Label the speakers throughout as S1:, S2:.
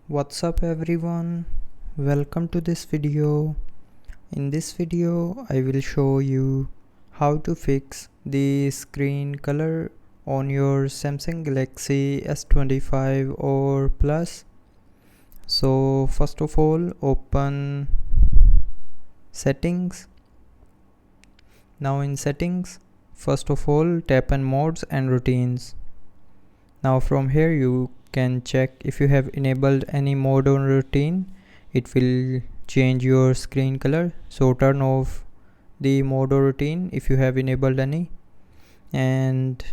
S1: What's up everyone, welcome to this video. In this video I will show you how to fix the screen color on your Samsung Galaxy S25 or Plus. So first of all, open settings. Now in settings, first of all tap on modes and routines. Now from here you can check if you have enabled any mode on routine. It will change your screen color, so turn off the mode or routine if you have enabled any, and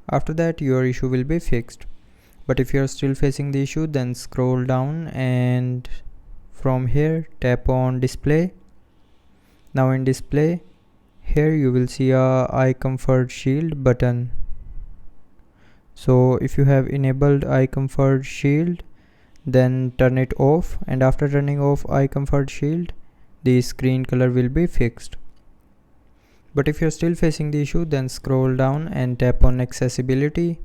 S1: after that your issue will be fixed. But if you are still facing the issue, then scroll down and from here tap on display. Now in display, here you will see a eye comfort shield button. So if you have enabled eye comfort shield, then turn it off, and after turning off eye comfort shield, the screen color will be fixed. But if you're still facing the issue, then scroll down and tap on accessibility.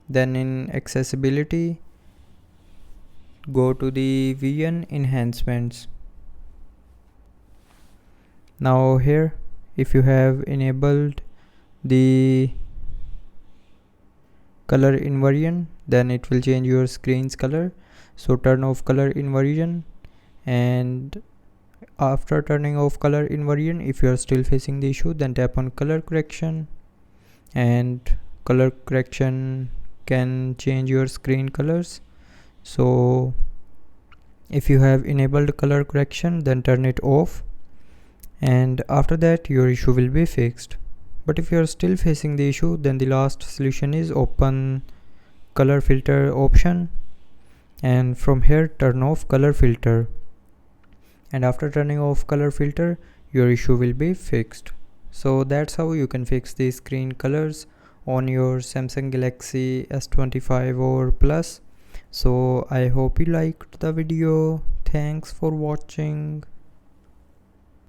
S1: Then in accessibility, go to the vision enhancements. Now here, if you have enabled the color inversion, then it will change your screen's color. So turn off color inversion, and after turning off color inversion, if you are still facing the issue, then tap on color correction, and color correction can change your screen colors. So if you have enabled color correction, then turn it off, and after that your issue will be fixed. But if you are still facing the issue, then the last solution is open color filter option, and from here turn off color filter, and after turning off color filter your issue will be fixed. So that's how you can fix the screen colors on your Samsung Galaxy S25 or Plus. So I hope you liked the video. Thanks for watching.